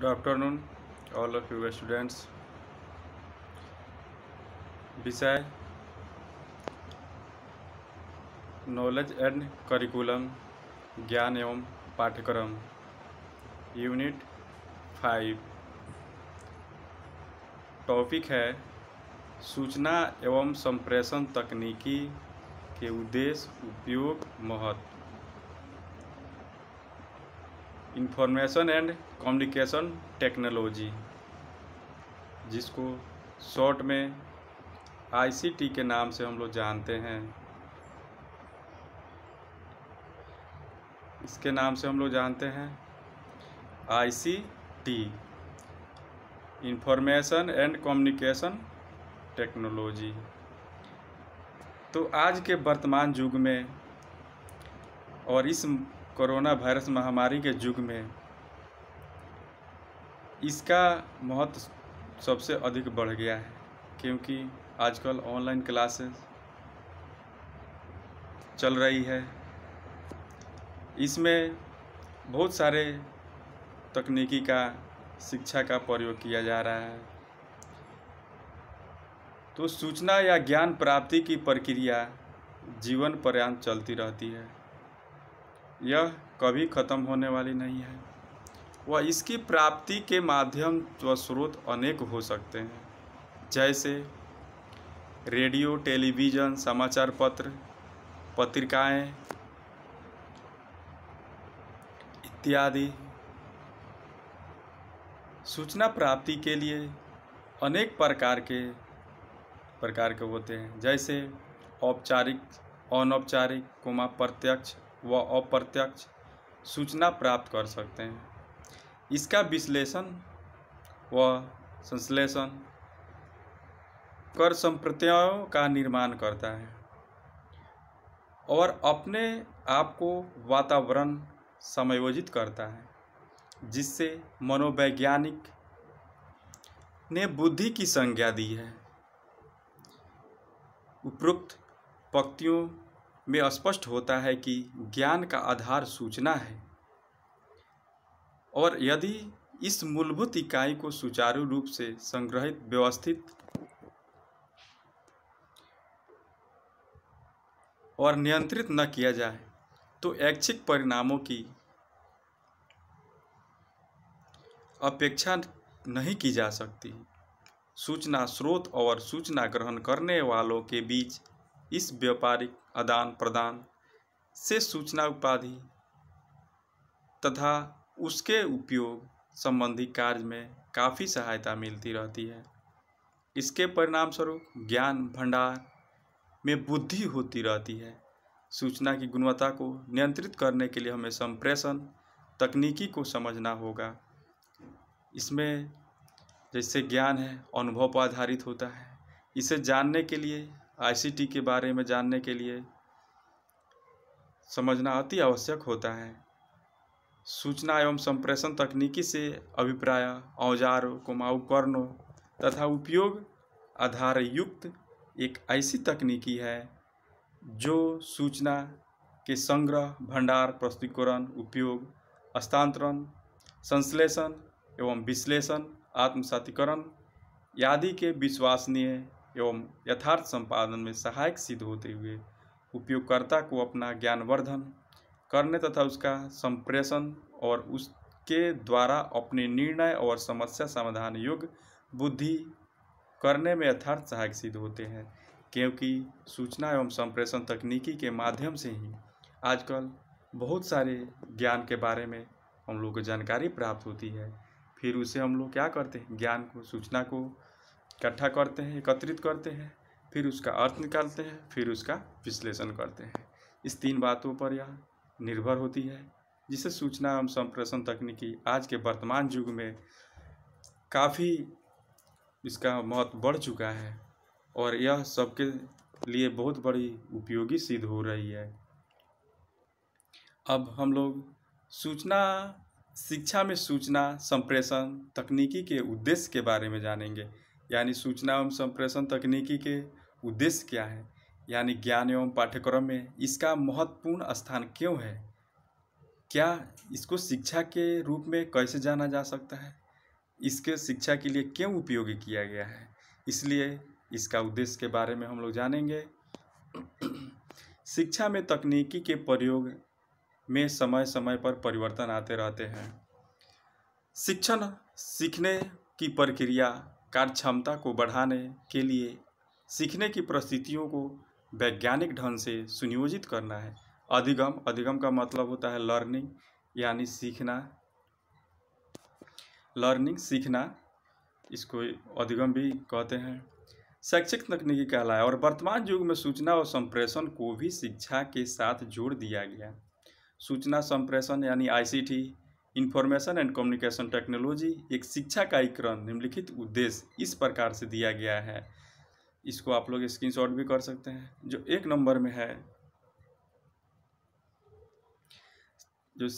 Good afternoon, all of you students. विषय knowledge and curriculum, ज्ञान एवं पाठ्यक्रम, यूनिट 5। टॉपिक है सूचना एवं संप्रेषण तकनीकी के उद्देश्य, उपयोग, महत्व। इंफॉर्मेशन एंड कम्युनिकेशन टेक्नोलॉजी, जिसको शॉर्ट में आईसीटी के नाम से हम लोग जानते हैं। इसके नाम से हम लोग जानते हैं ICT, information and communication technology. तो आज के वर्तमान युग में और इस कोरोना वायरस महामारी के युग में इसका महत्व सबसे अधिक बढ़ गया है, क्योंकि आजकल ऑनलाइन क्लासेस चल रही है। इसमें बहुत सारे तकनीकी का शिक्षा का प्रयोग किया जा रहा है। तो सूचना या ज्ञान प्राप्ति की प्रक्रिया जीवन पर्यंत चलती रहती है। यह कभी ख़त्म होने वाली नहीं है। वह इसकी प्राप्ति के माध्यम व स्रोत अनेक हो सकते हैं, जैसे रेडियो, टेलीविज़न, समाचार पत्र, पत्रिकाएं इत्यादि। सूचना प्राप्ति के लिए अनेक प्रकार के होते हैं, जैसे औपचारिक, अनौपचारिक, प्रत्यक्ष व अप्रत्यक्ष सूचना प्राप्त कर सकते हैं। इसका विश्लेषण व संश्लेषण कर संप्रत्यायों का निर्माण करता है और अपने आप को वातावरण समायोजित करता है, जिससे मनोवैज्ञानिक ने बुद्धि की संज्ञा दी है। उपरोक्त पंक्तियों में स्पष्ट होता है कि ज्ञान का आधार सूचना है, और यदि इस मूलभूत इकाई को सुचारू रूप से संग्रहित, व्यवस्थित और नियंत्रित न किया जाए तो ऐच्छिक परिणामों की अपेक्षा नहीं की जा सकती। सूचना स्रोत और सूचना ग्रहण करने वालों के बीच इस व्यापारिक आदान प्रदान से सूचना उपाधि तथा उसके उपयोग संबंधी कार्य में काफ़ी सहायता मिलती रहती है। इसके परिणाम स्वरूप ज्ञान भंडार में वृद्धि होती रहती है। सूचना की गुणवत्ता को नियंत्रित करने के लिए हमें संप्रेषण तकनीकी को समझना होगा। इसमें जैसे ज्ञान है, अनुभव पर आधारित होता है। इसे जानने के लिए, आईसीटी के बारे में जानने के लिए समझना अति आवश्यक होता है। सूचना एवं संप्रेषण तकनीकी से अभिप्राय औजारों, उपकरणों तथा उपयोग आधार युक्त एक ऐसी तकनीकी है जो सूचना के संग्रह, भंडार, प्रस्तुतीकरण, उपयोग, हस्तांतरण, संश्लेषण एवं विश्लेषण, आत्मसातीकरण आदि के विश्वसनीय एवं यथार्थ संपादन में सहायक सिद्ध होते हुए उपयोगकर्ता को अपना ज्ञानवर्धन करने तथा उसका संप्रेषण और उसके द्वारा अपने निर्णय और समस्या समाधान योग्य बुद्धि करने में यथार्थ सहायक सिद्ध होते हैं, क्योंकि सूचना एवं संप्रेषण तकनीकी के माध्यम से ही आजकल बहुत सारे ज्ञान के बारे में हम लोग को जानकारी प्राप्त होती है। फिर उसे हम लोग क्या करते हैं, ज्ञान को, सूचना को इकट्ठा करते हैं, एकत्रित करते हैं, फिर उसका अर्थ निकालते हैं, फिर उसका विश्लेषण करते हैं। इस 3 बातों पर यह निर्भर होती है, जिससे सूचना एवं संप्रेषण तकनीकी आज के वर्तमान युग में काफ़ी इसका महत्व बढ़ चुका है और यह सबके लिए बहुत बड़ी उपयोगी सिद्ध हो रही है। अब हम लोग शिक्षा में सूचना संप्रेषण तकनीकी के उद्देश्य के बारे में जानेंगे। यानी सूचना एवं संप्रेषण तकनीकी के उद्देश्य क्या है, यानी ज्ञान एवं पाठ्यक्रम में इसका महत्वपूर्ण स्थान क्यों है, क्या इसको शिक्षा के रूप में कैसे जाना जा सकता है, इसके शिक्षा के लिए क्यों उपयोगी किया गया है, इसलिए इसका उद्देश्य के बारे में हम लोग जानेंगे। शिक्षा में तकनीकी के प्रयोग में समय समय पर परिवर्तन आते रहते हैं। शिक्षण सीखने की प्रक्रिया कार्यक्षमता को बढ़ाने के लिए सीखने की परिस्थितियों को वैज्ञानिक ढंग से सुनियोजित करना है। अधिगम का मतलब होता है लर्निंग, यानी सीखना, सीखना, इसको अधिगम भी कहते हैं। शैक्षिक तकनीकी कहलाए, और वर्तमान युग में सूचना और संप्रेषण को भी शिक्षा के साथ जोड़ दिया गया। सूचना संप्रेषण यानी ICT, information and communication technology, एक शिक्षा कार्यक्रम निम्नलिखित उद्देश्य इस प्रकार से दिया गया है। इसको आप लोग स्क्रीनशॉट भी कर सकते हैं। जो 1 नंबर में है, जो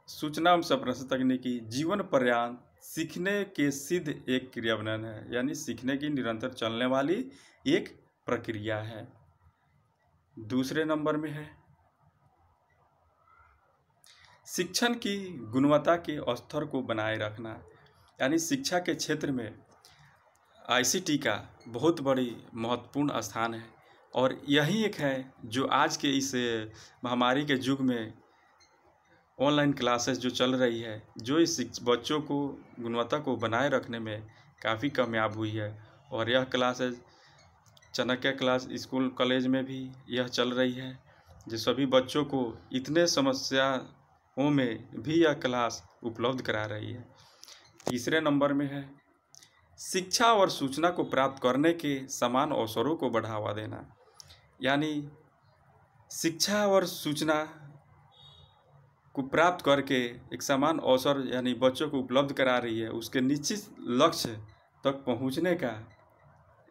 सूचना एवं संप्रेषण तकनीकी जीवन पर्यंत सीखने के सिद्ध एक क्रियान्वयन है, यानी सीखने की निरंतर चलने वाली एक प्रक्रिया है। दूसरे नंबर में है शिक्षण की गुणवत्ता के स्तर को बनाए रखना, यानी शिक्षा के क्षेत्र में ICT का बहुत बड़ी महत्वपूर्ण स्थान है। और यही एक है जो आज के इस महामारी के युग में ऑनलाइन क्लासेस जो चल रही है, जो इस बच्चों को गुणवत्ता को बनाए रखने में काफ़ी कामयाब हुई है। और यह classes Chanakya class school college में भी यह चल रही है, जो सभी बच्चों को इतने समस्याओं में भी यह क्लास उपलब्ध करा रही है। तीसरे नंबर में है शिक्षा और सूचना को प्राप्त करने के समान अवसरों को बढ़ावा देना, यानी शिक्षा और सूचना को प्राप्त करके एक समान अवसर यानी बच्चों को उपलब्ध करा रही है, उसके निश्चित लक्ष्य तक पहुंचने का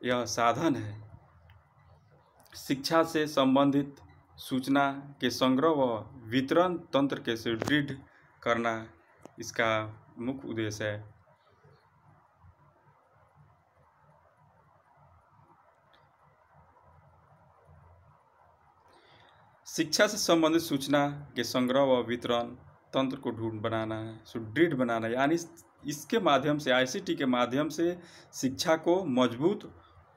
यह साधन है। शिक्षा से संबंधित सूचना के संग्रह व वितरण तंत्र के सुदृढ़ करना इसका मुख्य उद्देश्य है। शिक्षा से संबंधित सूचना के संग्रह व वितरण तंत्र को सुदृढ़ बनाना, यानी इसके माध्यम से ICT के माध्यम से शिक्षा को मजबूत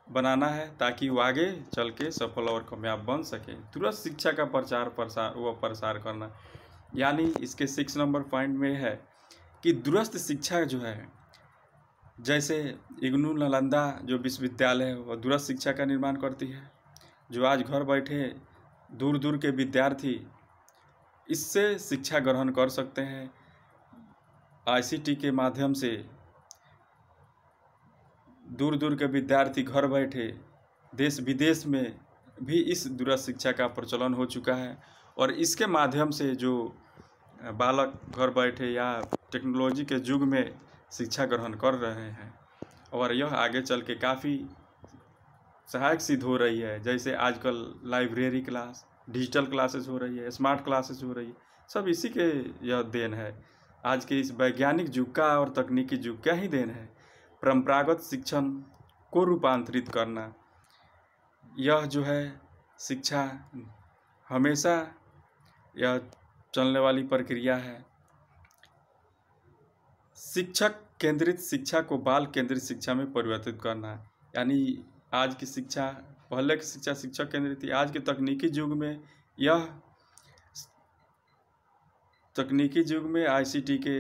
बनाना है, ताकि वो आगे चल के सफल और कामयाब बन सके। तुरंत शिक्षा का प्रसार करना, यानी इसके 6 नंबर पॉइंट में है कि दूरस्थ शिक्षा जो है, जैसे इग्नू नालंदा जो विश्वविद्यालय है, वह दूरस्थ शिक्षा का निर्माण करती है। जो आज घर बैठे दूर दूर के विद्यार्थी इससे शिक्षा ग्रहण कर सकते हैं। ICT के माध्यम से दूर दूर के विद्यार्थी घर बैठे देश विदेश में भी इस दूरस्थ शिक्षा का प्रचलन हो चुका है। और इसके माध्यम से जो बालक घर बैठे या टेक्नोलॉजी के युग में शिक्षा ग्रहण कर रहे हैं, और यह आगे चल के काफ़ी सहायक सिद्ध हो रही है। जैसे आजकल लाइब्रेरी क्लास, डिजिटल क्लासेस हो रही है, स्मार्ट क्लासेस हो रही है, सब इसी के यह देन है। आज के इस वैज्ञानिक युग का और तकनीकी युग का ही देन है। परंपरागत शिक्षण को रूपांतरित करना, यह जो है शिक्षा हमेशा यह चलने वाली प्रक्रिया है। शिक्षक केंद्रित शिक्षा को बाल केंद्रित शिक्षा में परिवर्तित करना, यानी आज की शिक्षा, पहले की शिक्षा शिक्षक केंद्रित थी, आज के तकनीकी युग में यह तकनीकी युग में ICT के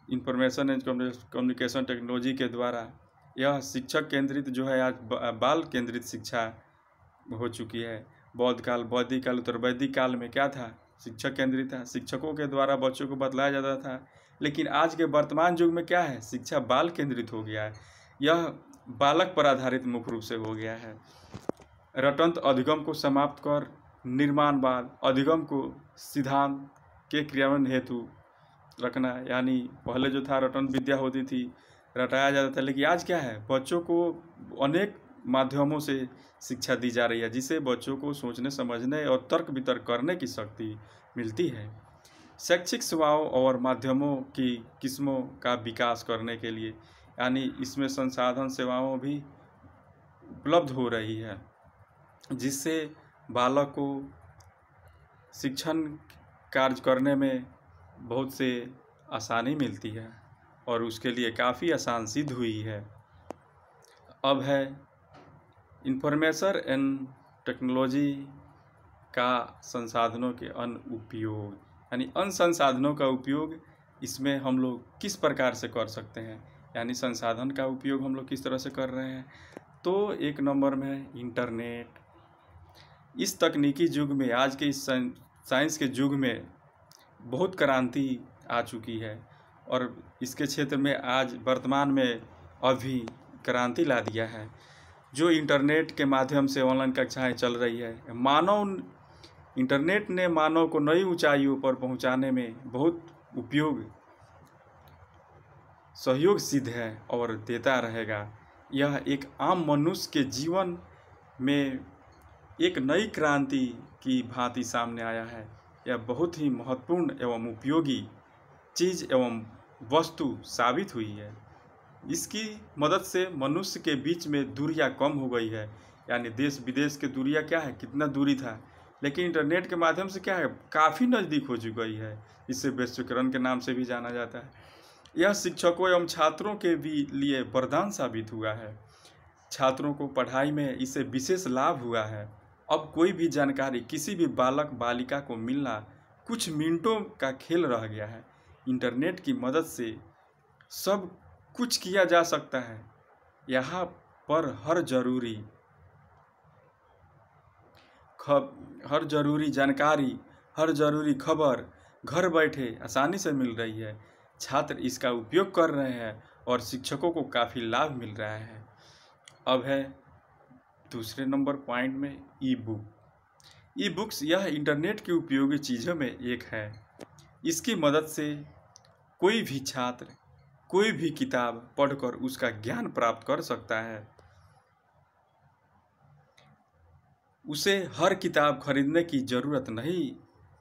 इंफॉर्मेशन एंड कम्युनिकेशन टेक्नोलॉजी के द्वारा यह शिक्षक केंद्रित जो है आज बाल केंद्रित शिक्षा हो चुकी है। बौद्ध काल, वैदिक काल, उत्तर वैदिक काल में क्या था? शिक्षक केंद्रित था, शिक्षकों के द्वारा बच्चों को बतलाया जाता था। लेकिन आज के वर्तमान युग में क्या है? शिक्षा बाल केंद्रित हो गया है, यह बालक पर आधारित मुख्य रूप से हो गया है। रटंत अधिगम को समाप्त कर निर्माणवाद अधिगम को सिद्धांत के क्रियान्वयन हेतु रखना, यानी पहले जो था रटन विद्या होती थी, रटाया जाता था, लेकिन आज क्या है? बच्चों को अनेक माध्यमों से शिक्षा दी जा रही है, जिससे बच्चों को सोचने समझने और तर्क वितर्क करने की शक्ति मिलती है। शैक्षिक सेवाओं और माध्यमों की किस्मों का विकास करने के लिए, यानी इसमें संसाधन सेवाओं भी उपलब्ध हो रही है, जिससे बालक को शिक्षण कार्य करने में बहुत से आसानी मिलती है। और उसके लिए काफ़ी आसान सिद्ध हुई है। अब है इंफॉर्मेशन एंड टेक्नोलॉजी का संसाधनों के अनुपयोग, यानी अन संसाधनों का उपयोग इसमें हम लोग किस प्रकार से कर सकते हैं, यानी संसाधन का उपयोग हम लोग किस तरह से कर रहे हैं। तो एक नंबर में है इंटरनेट। इस तकनीकी युग में, आज के इस साइंस के युग में बहुत क्रांति आ चुकी है और इसके क्षेत्र में आज वर्तमान में अभी क्रांति ला दिया है। जो इंटरनेट के माध्यम से ऑनलाइन कक्षाएं चल रही है, इंटरनेट ने मानव को नई ऊंचाइयों पर पहुंचाने में बहुत सहयोग सिद्ध है और देता रहेगा। यह एक आम मनुष्य के जीवन में एक नई क्रांति की भांति सामने आया है। यह बहुत ही महत्वपूर्ण एवं उपयोगी चीज़ एवं वस्तु साबित हुई है। इसकी मदद से मनुष्य के बीच में दूरियां कम हो गई है, यानी देश विदेश के दूरियां क्या है, कितना दूरी था, लेकिन इंटरनेट के माध्यम से क्या है, काफ़ी नज़दीक हो चुकी है। इसे वैश्वीकरण के नाम से भी जाना जाता है। यह शिक्षकों एवं छात्रों के भी लिए वरदान साबित हुआ है। छात्रों को पढ़ाई में इससे विशेष लाभ हुआ है। अब कोई भी जानकारी किसी भी बालक बालिका को मिलना कुछ मिनटों का खेल रह गया है। इंटरनेट की मदद से सब कुछ किया जा सकता है। यहाँ पर हर जरूरी जानकारी, हर जरूरी खबर घर बैठे आसानी से मिल रही है। छात्र इसका उपयोग कर रहे हैं और शिक्षकों को काफ़ी लाभ मिल रहा है। अब है दूसरे नंबर पॉइंट में ई बुक्स। यह इंटरनेट की उपयोगी चीज़ों में एक है। इसकी मदद से कोई भी छात्र कोई भी किताब पढ़कर उसका ज्ञान प्राप्त कर सकता है। उसे हर किताब खरीदने की ज़रूरत नहीं,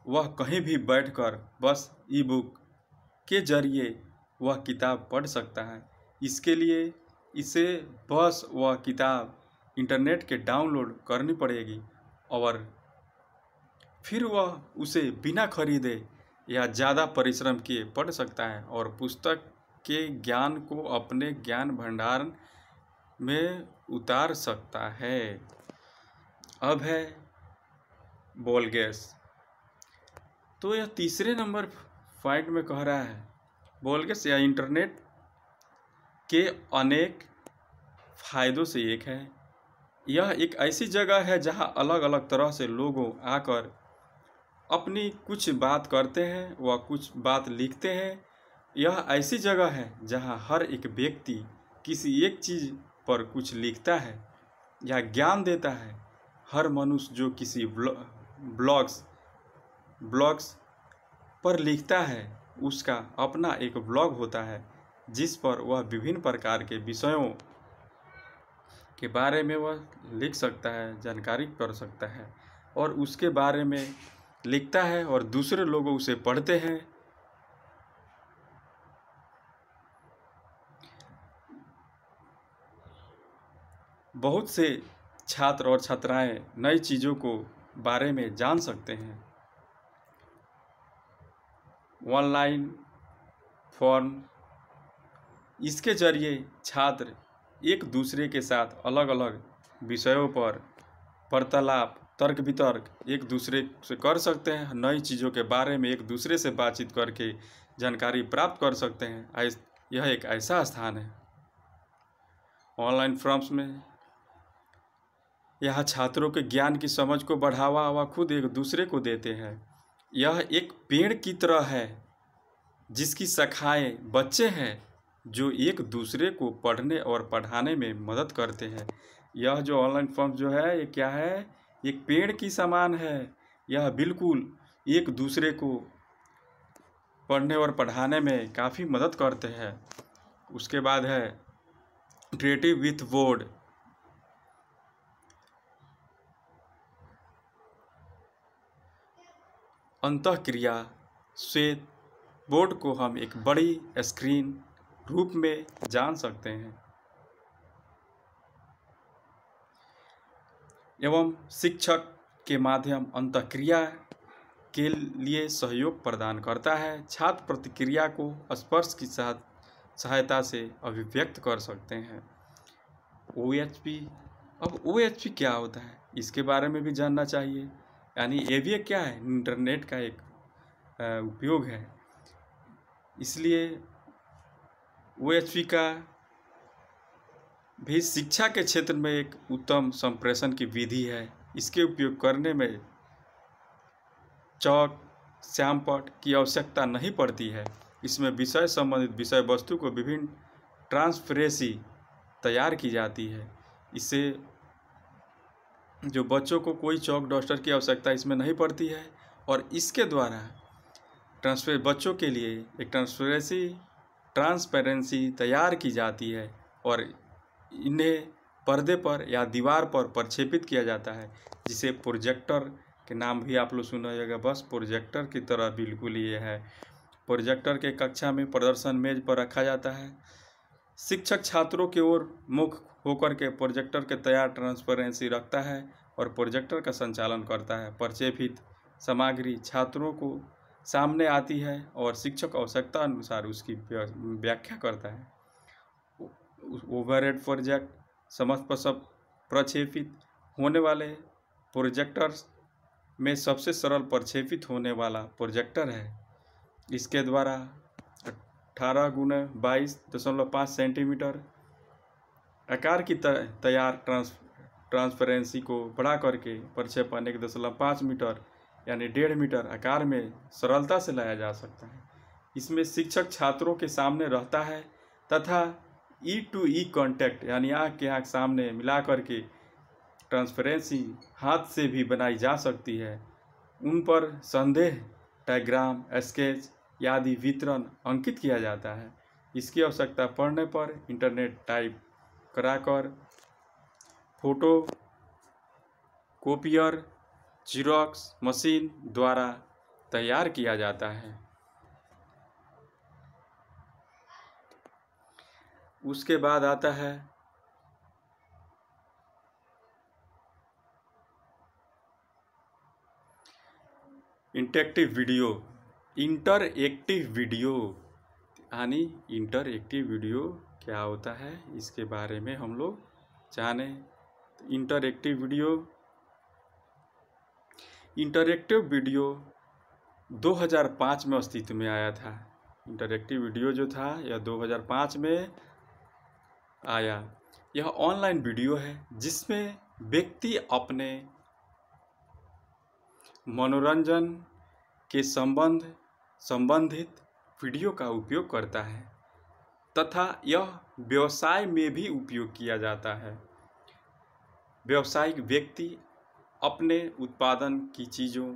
वह कहीं भी बैठकर बस ई बुक के जरिए वह किताब पढ़ सकता है। इसके लिए इसे बस वह किताब इंटरनेट के डाउनलोड करनी पड़ेगी और फिर वह उसे बिना खरीदे या ज़्यादा परिश्रम किए पढ़ सकता है और पुस्तक के ज्ञान को अपने ज्ञान भंडार में उतार सकता है। अब है बॉल गैस। तो यह तीसरे नंबर पॉइंट में कह रहा है बॉल गैस या इंटरनेट के अनेक फायदों से एक है। यह एक ऐसी जगह है जहां अलग अलग तरह से लोग आकर अपनी कुछ बात करते हैं व कुछ बात लिखते हैं। यह ऐसी जगह है जहां हर एक व्यक्ति किसी एक चीज़ पर कुछ लिखता है या ज्ञान देता है। हर मनुष्य जो किसी ब्लॉग्स पर लिखता है, उसका अपना एक ब्लॉग होता है जिस पर वह विभिन्न प्रकार के विषयों के बारे में वह लिख सकता है, जानकारी कर सकता है और उसके बारे में लिखता है और दूसरे लोग उसे पढ़ते हैं। बहुत से छात्र और छात्राएं नई चीज़ों को बारे में जान सकते हैं। ऑनलाइन फॉर्म, इसके जरिए छात्र एक दूसरे के साथ अलग अलग विषयों पर वार्तालाप, तर्क वितर्क एक दूसरे से कर सकते हैं। नई चीज़ों के बारे में एक दूसरे से बातचीत करके जानकारी प्राप्त कर सकते हैं। यह एक ऐसा स्थान है। ऑनलाइन फॉर्म्स में यहाँ छात्रों के ज्ञान की समझ को बढ़ावा व खुद एक दूसरे को देते हैं। यह एक पेड़ की तरह है जिसकी शाखाएं बच्चे हैं जो एक दूसरे को पढ़ने और पढ़ाने में मदद करते हैं। यह जो ऑनलाइन फॉर्म जो है, ये क्या है, एक पेड़ की समान है। यह बिल्कुल एक दूसरे को पढ़ने और पढ़ाने में काफ़ी मदद करते हैं। उसके बाद है क्रिएटिव विथ बोर्ड। अंतःक्रिया श्वेत बोर्ड को हम एक बड़ी स्क्रीन रूप में जान सकते हैं एवं शिक्षक के माध्यम अंतःक्रिया के लिए सहयोग प्रदान करता है। छात्र प्रतिक्रिया को स्पर्श के साथ सहायता से अभिव्यक्त कर सकते हैं। OHP, अब OHP क्या होता है इसके बारे में भी जानना चाहिए। यानी ये भी क्या है, इंटरनेट का एक उपयोग है। इसलिए OHP का भी शिक्षा के क्षेत्र में एक उत्तम संप्रेषण की विधि है। इसके उपयोग करने में चौक श्यामपट्ट की आवश्यकता नहीं पड़ती है। इसमें विषय संबंधित विषय वस्तु को विभिन्न ट्रांसपरेंसी तैयार की जाती है। इससे जो बच्चों को कोई चौक डस्टर की आवश्यकता इसमें नहीं पड़ती है और इसके द्वारा बच्चों के लिए एक ट्रांसपेरेंसी तैयार की जाती है और इन्हें पर्दे पर या दीवार पर प्रक्षेपित किया जाता है, जिसे प्रोजेक्टर के नाम भी आप लोग सुना होगा। बस प्रोजेक्टर की तरह बिल्कुल ये है। प्रोजेक्टर के कक्षा में प्रदर्शन मेज पर रखा जाता है। शिक्षक छात्रों की ओर मुख होकर के प्रोजेक्टर के तैयार ट्रांसपेरेंसी रखता है और प्रोजेक्टर का संचालन करता है। प्रक्षेपित सामग्री छात्रों को सामने आती है और शिक्षक आवश्यकता अनुसार उसकी व्याख्या करता है। ओवरहेड प्रोजेक्ट समस्त प्रक्षेपित होने वाले प्रोजेक्टर्स में सबसे सरल प्रक्षेपित होने वाला प्रोजेक्टर है। इसके द्वारा 18x22.5 सेंटीमीटर आकार की तैयार ट्रांसपेरेंसी को बढ़ा करके प्रक्षेपण 1.5 मीटर यानी 1.5 मीटर आकार में सरलता से लाया जा सकता है। इसमें शिक्षक छात्रों के सामने रहता है तथा E-to-E कॉन्टैक्ट यानी आँख के आँख सामने मिला करके ट्रांसपेरेंसी हाथ से भी बनाई जा सकती है। उन पर संदेह, डायग्राम, स्केच आदि वितरण अंकित किया जाता है। इसकी आवश्यकता पड़ने पर इंटरनेट टाइप कराकर फोटो कॉपियर जीरोक्स मशीन द्वारा तैयार किया जाता है। उसके बाद आता है इंटरएक्टिव वीडियो यानी इंटरएक्टिव वीडियो क्या होता है इसके बारे में हम लोग जाने। इंटरएक्टिव वीडियो 2005 में अस्तित्व में आया था। इंटरएक्टिव वीडियो जो था यह 2005 में आया। यह ऑनलाइन वीडियो है जिसमें व्यक्ति अपने मनोरंजन के संबंधित वीडियो का उपयोग करता है तथा यह व्यवसाय में भी उपयोग किया जाता है। व्यावसायिक व्यक्ति अपने उत्पादन की चीज़ों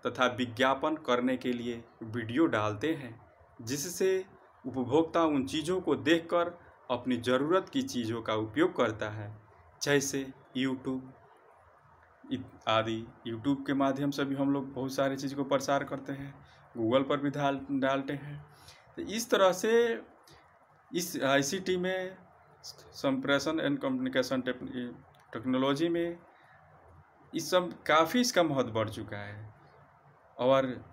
तथा विज्ञापन करने के लिए वीडियो डालते हैं, जिससे उपभोक्ता उन चीज़ों को देखकर अपनी ज़रूरत की चीज़ों का उपयोग करता है। जैसे यूट्यूब आदि। यूट्यूब के माध्यम से भी हम लोग बहुत सारी चीज़ को प्रसार करते हैं, गूगल पर भी डालते हैं। तो इस तरह से इस ICT में संप्रेषण एंड कम्युनिकेशन टेक्नोलॉजी में इस सब काफ़ी इसका महत्व बढ़ चुका है। और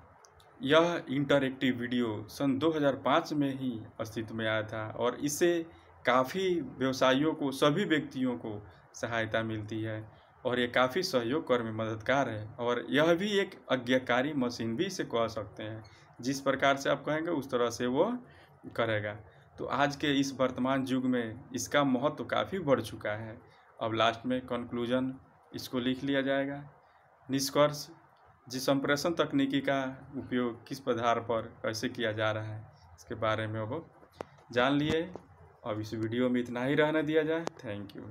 यह इंटरएक्टिव वीडियो सन 2005 में ही अस्तित्व में आया था और इससे काफ़ी व्यवसायियों को, सभी व्यक्तियों को सहायता मिलती है और ये काफ़ी सहयोग कर में मददगार है। और यह भी एक आज्ञाकारी मशीन भी इसे कह सकते हैं। जिस प्रकार से आप कहेंगे उस तरह से वो करेगा। तो आज के इस वर्तमान युग में इसका महत्व काफ़ी बढ़ चुका है। अब लास्ट में कंक्लूजन इसको लिख लिया जाएगा। निष्कर्ष, जिस संप्रेषण तकनीकी का उपयोग किस आधार पर कैसे किया जा रहा है इसके बारे में अब जान लिए। अब इस वीडियो में इतना ही रहने दिया जाए। Thank you.